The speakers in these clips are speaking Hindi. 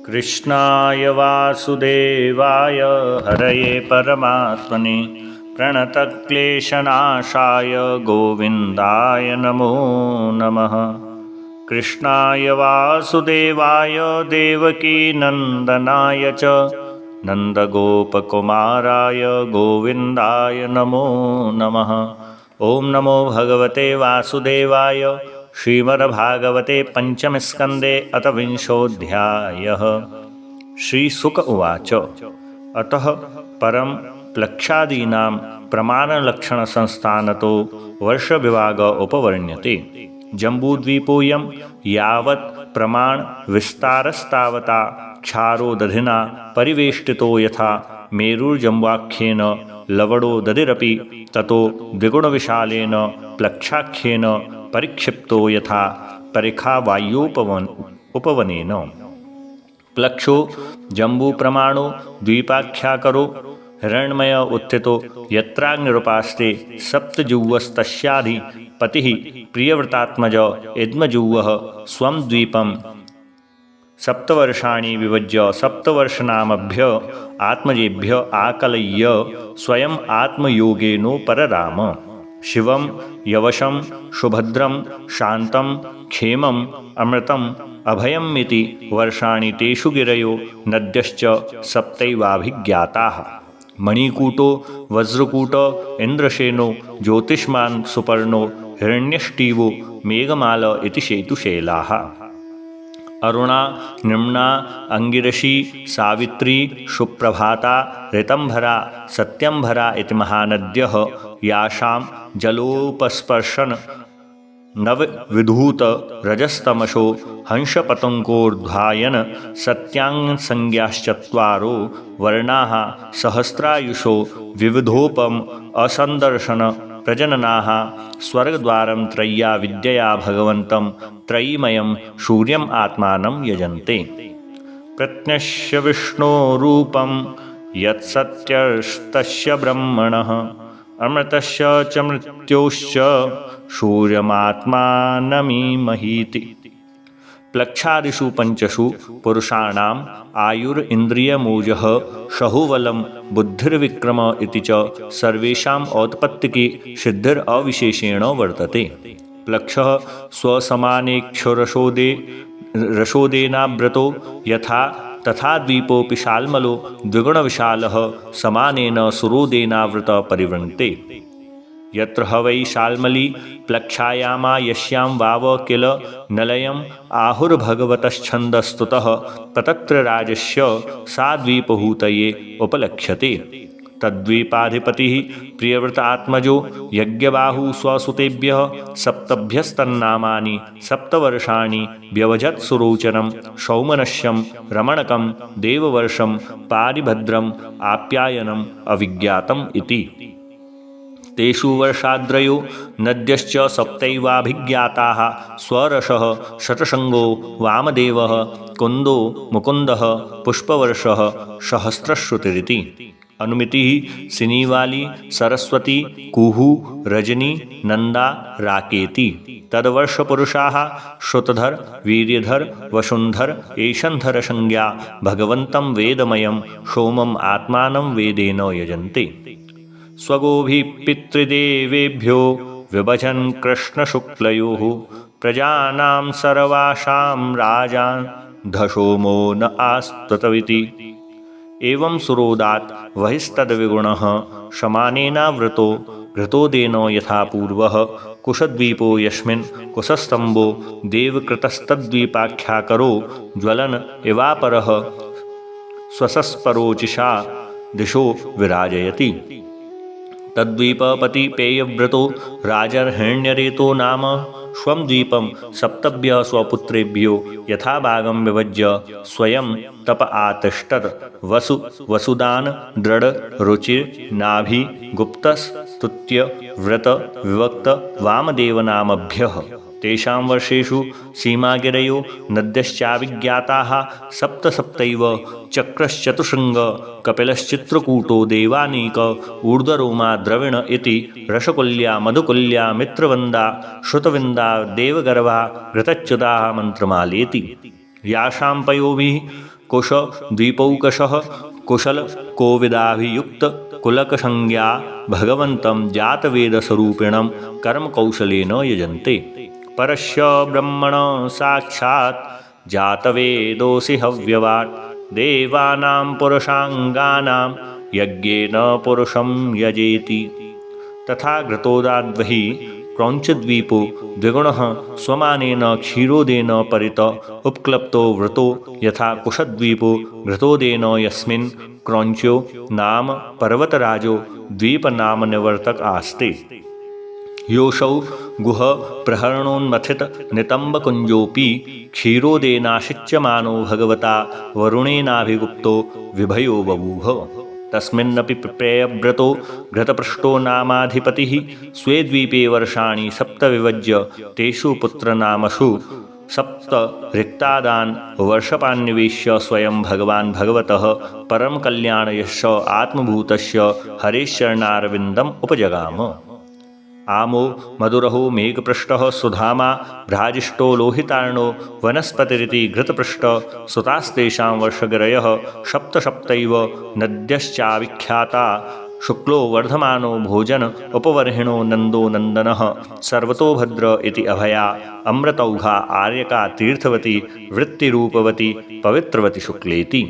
कृष्णाय वासुदेवाय हरये परमात्मने प्रणतक्लेशनाशाय गोविन्दाय नमो नमः। कृष्णाय वासुदेवाय देवकीनन्दनाय च नन्दगोपकुमाराय गोविन्दाय नमो नमः। ॐ नमो भगवते वासुदेवाय। श्रीमद्भागवते पंचम स्कंदे अथ विंशोऽध्यायः। श्रीशुक उवाच अतः परं प्लक्षादीनां प्रमाणलक्षणसंस्थानतो वर्षविभाग उपवर्ण्यते। जम्बूद्वीपोऽयं यावत् प्रमाणविस्तारस्तावता क्षारो दधिना परिवेष्टितो यथा मेरुर्जम्बाख्येन लवणो दधिरपि ततो द्विगुणविशालेन प्लक्षाख्येन परिक्षिप्तो यथा परिखा वायुपवनेन। प्लक्षो जम्बूप्रमाणो द्वीपाख्याकरो हिरण्मय उत्थितो यत्राग्निरुपास्ते सप्तजुवस्तस्याधिपतिः प्रियव्रतात्मज इद्मजुवः स्वं द्वीपं सप्तवर्षाणि विभज्य सप्तवर्षनामभ्य आत्मजेभ्य आकलय्य स्वयं आत्मयोगेनोपरराम। शिवं यवशं सुभद्रं शान्तं क्षेमम् अमृतम् अभयमिति वर्षाणि तेषु गिरयो नद्यश्च सप्तैवाभिज्ञाताः। मणिकूटो वज्रकूट इन्द्रसेनो ज्योतिष्मान् सुपर्णो हिरण्यष्टिवो मेघमाल इति सेतुशैलाः। अरुणा निम्ना अंगिरशी सावित्री सुप्रभाता ऋतंभरा सत्यंभरा इति महानद्यः यासां जलोपस्पर्शन नवविधूत रजस्तमसो हंसपतंगोर्ध्वायन सत्यांगसंज्ञाश्चत्वारो वर्णाः सहस्रायुषो विविधोपम असंदर्शन प्रजननाः स्वर्गद्वारं त्रय्या विद्यया भगवन्तं त्रयीमयं सूर्यम् आत्मानं यजन्ते। प्रत्यक्ष्य विष्णोरूपं यत्सत्यस्तस्य ब्रह्मणः अमृतस्य च मृत्योश्च सूर्यमात्मानमीमहीति। प्लक्षादिषु पंचषु पुरुषाणाम् आयुरिन्द्रियमोजः सहुबलं बुद्धिर्विक्रम इति च सर्वेषाम् औत्पत्तिकी सिद्धिरविशेषेण वर्तते। प्लक्षः स्वसमानेक्षरसोदेनावृतो यथा तथा द्वीपोऽपि शाल्मलो द्विगुणविशालः समानेन सुरोदेनावृत परिवृङ्क्ते। यत्र ह वै शाल्मली प्लक्षायामा यस्यां वाव किल नलयम् आहुर्भगवतश्छन्दस्तुतः ततत्रराजस्य सा द्वीपहूतये उपलक्ष्यते। तद्वीपाधिपतिः प्रियव्रतात्मजो यज्ञबाहु स्वसुतेभ्यः सप्तभ्यस्तन्नामानि सप्तवर्षाणि व्यवजत् सुरोचनं सौमनस्यं रमणकं देववर्षं पारिभद्रम् आप्यायनम् अविज्ञातम् इति। तेषु वर्षाद्रयो नद्यश्च सप्तैवाभिज्ञाताः स्वरसः शतशृङ्गो वामदेवः कुन्दो मुकुन्दः पुष्पवर्षः सहस्रश्रुतिरिति। अनुमितिः सिनीवाली सरस्वती कुहू रजनी नंदा राकेति। तद्वर्षपुरुषाः श्रुतधर वीर्यधर वसुन्धर एषन्धर संज्ञा भगवन्तं वेदमयं सोमम् आत्मानं वेदेन यजन्ते। स्वगोभिः पितृदेवेभ्यो विभजन् कृष्णशुक्लयोः प्रजानां सर्वासां राजान् धसोमो न आस्ततविति। एवं सुरोदात् वहिस्तद्विगुणः समानेनावृतो घृतोदेन यथा पूर्वः कुशद्वीपो यस्मिन् कुशस्तम्भो देवकृतस्तद्वीपाख्याकरो ज्वलन इवापरः स्वसस्परोचिषा दिशो विराजयति। तद्वीपपति पेयव्रतो राजर्हिण्यरेतो नाम स्वं द्वीपं सप्तभ्यः स्वपुत्रेभ्यो यथाभागं विभज्य स्वयं तप आतिष्ठत्। वसुदान दृढ़ रुचिर नाभि गुप्तस्तुत्य व्रत विवक्त वामदेवनामभ्यः। तेषां वर्षेषु सीमागिरयो नद्यश्चाभिज्ञाताः सप्तैव चक्रश्चतुशृङ्ग कपिलश्चित्रकूटो देवानीक ऊर्ध्वरोमा द्रविण इति रसकुल्या मधुकुल्या मित्रवन्दा श्रुतविन्दा देवगर्भा घृतच्युता मन्त्रमालेति। यासां पयोभिः कुश द्वीपौकशः कुशल कोविदाभियुक्त कुलकसंज्ञा भगवन्तं जातवेदस्वरूपिणं कर्मकौशलेन यजन्ते। परस्य ब्रह्मण साक्षात् जातवेदोऽसि हव्यवाट् देवानां पुरुषाङ्गानां यज्ञेन पुरुषं यजेति। तथा घृतोदाद्वहि क्रौञ्चद्वीपो द्विगुणः स्वमानेन क्षीरोदेन परित उपक्लप्तो वृतो यथा कुशद्वीपो घृतोदेन यस्मिन् क्रौञ्च्यो नाम पर्वतराजो द्वीपनाम निवर्तक आस्ते। योऽसौ गुह प्रहरणोन्मथित नितम्बकुञ्जोऽपि क्षीरोदेनाशिच्यमानो भगवता वरुणेनाभिगुप्तो विभयो बभूव। तस्मिन्नपि प्रेयव्रतो घृतपृष्ठो नामाधिपतिः स्वे द्वीपे वर्षाणि 7 विभज्य तेषु पुत्रनामसु 7 रिक्तादान् वर्षपान्निवेश्य स्वयं भगवान् भगवतः परमकल्याणयस्य आत्मभूतस्य हरेश्चरणारविन्दम् उपजगाम। आमो मधुरहो मेघपृष्ठः सुधामा भ्राजिष्ठो लोहितार्णो वनस्पतिरिति घृतपृष्ठ सुतास्तेषां वर्षगिरयः 7 नद्यश्चाविख्याता। शुक्लो वर्धमानो भोजन उपवर्हिणो नन्दो नन्दनः सर्वतो भद्र इति अभया अमृतौघा आर्यका तीर्थवती वृत्तिरूपवती पवित्रवती शुक्लेति।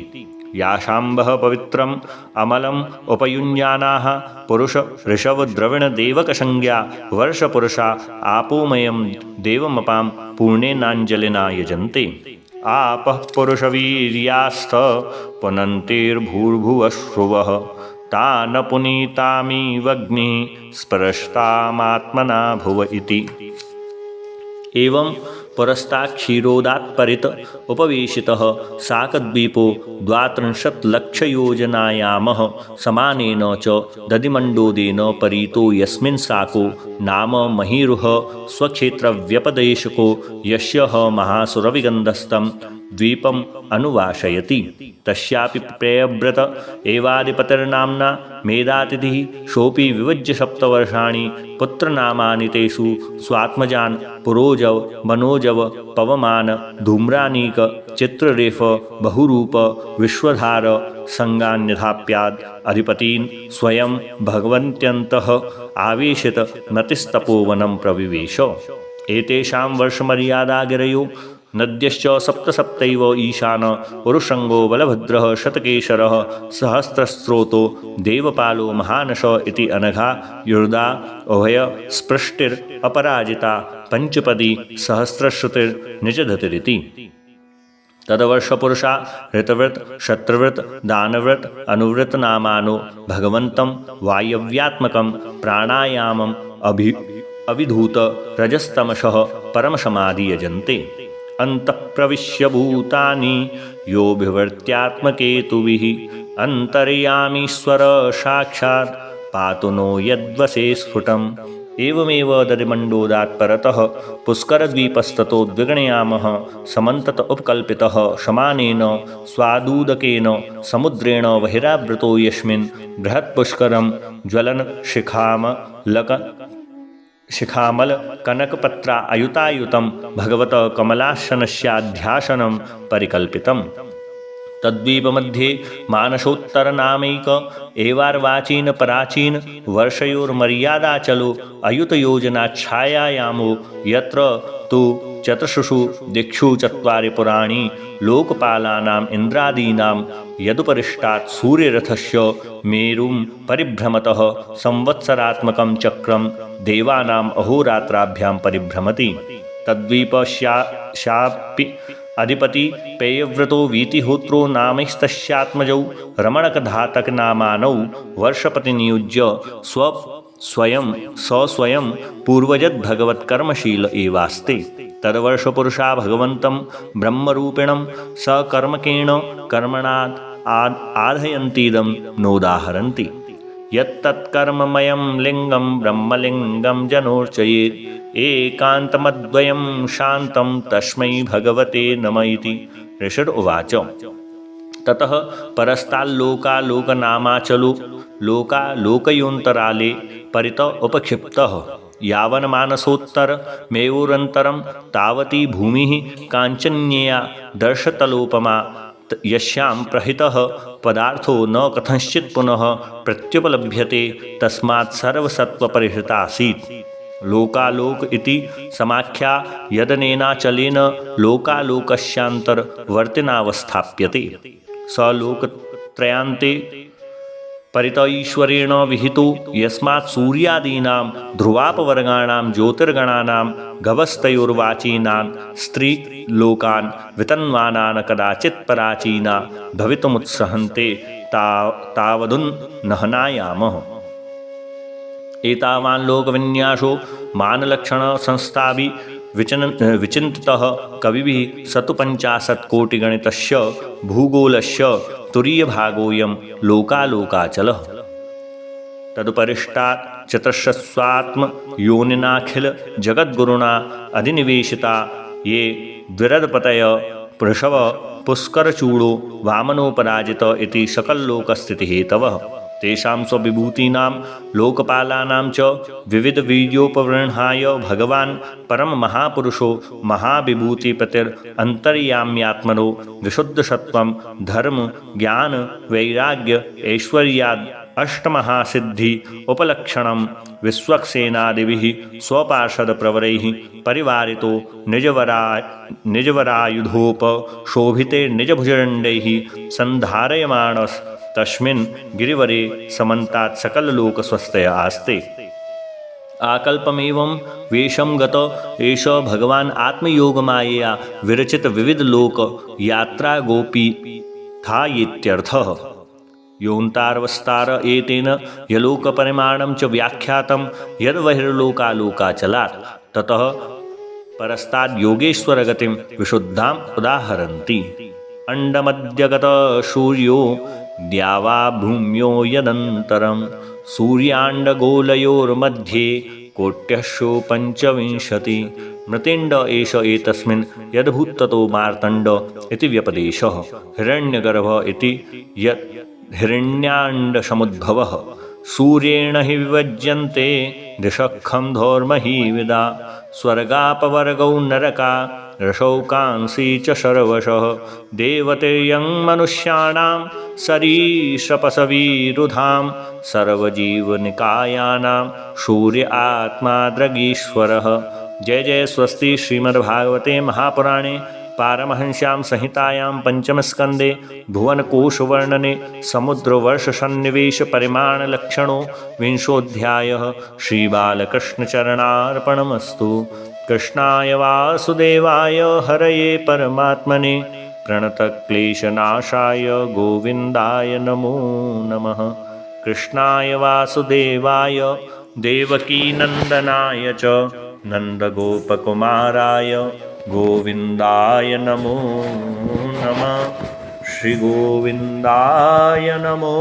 याशाम्बः पवित्रम् अमलम् उपयुञ्जानाः पुरुष ऋषभ द्रविण देवकसंज्ञा वर्षपुरुषा आपोमयं देवमपां पूर्णेनाञ्जलिना यजन्ते। आपः पुरुषवीर्यास्थ पुनन्तिर्भूर्भुवश्रुवः तान् पुनीतामिवग्निः स्पृशतामात्मना भुव इति। एवं पुरस्तात् क्षीरोदात्परित उपवेशितः शाकद्वीपो 32 लक्षयोजनायामः समानेन च दधिमण्डोदेन परीतो यस्मिन् शाको नाम महीरुह स्वक्षेत्रव्यपदेशको यस्य महासुरविगन्धस्तं द्वीपम् अनुवासयति। तस्यापि प्रेयव्रत एवाधिपतिर्नाम्ना मेधातिथिः सोऽपि विभज्य 7 वर्षाणि पुत्रनामानि तेषु स्वात्मजान् पुरोजव मनोजव पवमान धूम्रानीक चित्ररेफ बहुरूप विश्वधार संगान्यधाप्याद् अधिपतीन् स्वयं भगवन्त्यन्तः आवेशित नतिस्तपोवनं प्रविवेश। एतेषां वर्षमर्यादागिरयो नद्यश्च 7 ईशान पुरुषंगो बलभद्रः शतकेशरः सहस्रस्रोतो देवपालो महानश इति अनघा युर्दा उभय स्पृष्टिर अपराजिता पंचपदी सहस्रश्रुतिर्निजधतिरिति। तदवर्षपुरुषा ऋतव्रत शत्रुव्रत दानव्रत अनुव्रत नामानो भगवन्तं वायव्यात्मकं प्राणायामम् अभिधूत रजस्तमसः परमसमाधि यजन्ते। अन्तःप्रविश्य भूतानि यो बिभर्त्यात्मकेतुभिः अन्तर्यामीश्वर साक्षात् पातु नो यद्वसे स्फुटम्। एवमेव दधिमण्डोदात् परतः पुष्करद्वीपस्ततो द्विगणयामः समन्तत उपकल्पितः समानेन स्वादूदकेन समुद्रेण बहिरावृतो यस्मिन् बृहत्पुष्करं ज्वलन शिखामल कनकपत्रा अयुतायुतं भगवत कमलासनस्याध्यासनं परिकल्पितम्। तद्वीपमध्ये मानसोत्तरनामैक एवार्वाचीन पराचीन वर्षयोर्मर्यादाचलो अयुतयोजनाच्छायायामो यत्र तु चतुर्षु दिक्षु 4 पुराणि लोकपालानाम् इन्द्रादीनां यदुपरिष्टात् सूर्यरथस्य मेरुं परिभ्रमतः संवत्सरात्मकं चक्रं देवानाम् अहोरात्राभ्यां परिभ्रमति। तद्वीपस्यापि अधिपति पेयव्रतो वीतिहोत्रो नामैस्तस्यात्मजौ रमणकधातकनामानौ वर्षपति नियुज्य स्वयं पूर्वजद्भगवत्कर्मशील एवास्ते। तदवर्षपुरुषा भगवन्तं ब्रह्मरूपिणं सकर्मकेण कर्मणात् आधयन्तीदं नोदाहरन्ति। यत्तत्कर्ममयं लिङ्गं ब्रह्मलिङ्गं जनोर्चयेत् एकान्तमद्वयं शान्तं तस्मै भगवते नम इति ऋषिर् उवाच। ततः परस्ताल्लोकालोकनामाचलो लोकालोकयोऽन्तराले परित उपक्षिप्तः यावन्मानसोत्तरमेवोरन्तरं तावती भूमिः काञ्चन्यया दर्शतलोपमा यस्यां प्रहितः पदार्थो न कथंश्चित् पुनः प्रत्युपलभ्यते तस्मात् सर्वसत्त्वपरिहृतासीत्। लोकालोक इति समाख्या यदनेनाचलेन लोकालोकस्यान्तर्वर्तिनावस्थाप्यते स लोकत्रयान्ते परित ईश्वरेण विहितो यस्मात् सूर्यादीनां ध्रुवापवर्गाणां ज्योतिर्गणानां गवस्तयोर्वाचीनान् स्त्रीलोकान् वितन्वानान् कदाचित् पराचीना भवितुमुत्सहन्ते तावदुन्नहनायामः। एतावान् लोकविन्यासो मानलक्षणसंस्थाभि विचिन्तितः कविभिः स तु 50 कोटिगणितस्य भूगोलस्य तुरीयभागोऽयं लोकालोकाचलः। तदुपरिष्टात् चतुष्षस्वात्मयोनिनाखिल जगद्गुरुणा अधिनिवेशिता ये द्विरदपतय वृषभ पुष्करचूडो वामनोपराजित इति सकललोकस्थितिहेतवः तेषां स्वविभूतीनां लोकपालानां च विविधवीर्योपवृण्हाय भगवान् परममहापुरुषो महाविभूतिपतिरन्तर्याम्यात्मनो विशुद्धसत्त्वं धर्म ज्ञान वैराग्य ऐश्वर्याद् अष्टमहासिद्धि उपलक्षणं विश्वक्सेनादिभिः स्वपार्षदप्रवरैः परिवारितो निजवरायुधोपशोभिते निजभुजदण्डैः सन्धारयमाणस् तस्मिन् गिरिवरे समन्तात् सकललोकस्वस्थय आस्ते। आकल्पमेवं वेशं गत एष भगवान् आत्मयोगमायया विरचित विविधलोक यात्रा गोपीथायेत्यर्थः। योऽन्तावस्तार एतेन यलोकपरिमाणं च व्याख्यातं यद्बहिर्लोकालोकाचलात् ततः परस्ताद् योगेश्वरगतिं विशुद्धाम् उदाहरन्ति। अण्डमध्यगत सूर्यो द्यावा भूम्यो यदन्तरं सूर्याण्डगोलयोर्मध्ये कोट्यशो 25 मृतेण्ड एष एतस्मिन् यद्भूत्ततो मार्तण्ड इति व्यपदेशः। हिरण्यगर्भ इति यत् हिरण्याण्डसमुद्भवः सूर्येण हि विभज्यन्ते दिशखं धौर्महीविदा स्वर्गापवर्गौ नरका रसौकांसी च सर्वशः देवतेयं मनुष्याणां सरीसपसवीरुधां सर्वजीवनिकायानां सूर्य आत्मा दृगीश्वरः। जय जय स्वस्ति। श्रीमद्भागवते महापुराणे पारमहंस्यां संहितायां पंचमस्कन्धे भुवनकोशवर्णने समुद्रवर्षसन्निवेशपरिमाणलक्षणो 20ोऽध्यायः। श्रीबालकृष्णचरणार्पणमस्तु। कृष्णाय वासुदेवाय हरये परमात्मने प्रणतक्लेशनाशाय गोविन्दाय नमो नमः। कृष्णाय वासुदेवाय देवकीनन्दनाय च नन्दगोपकुमाराय गोविन्दाय नमो नमः। श्रीगोविन्दाय नमो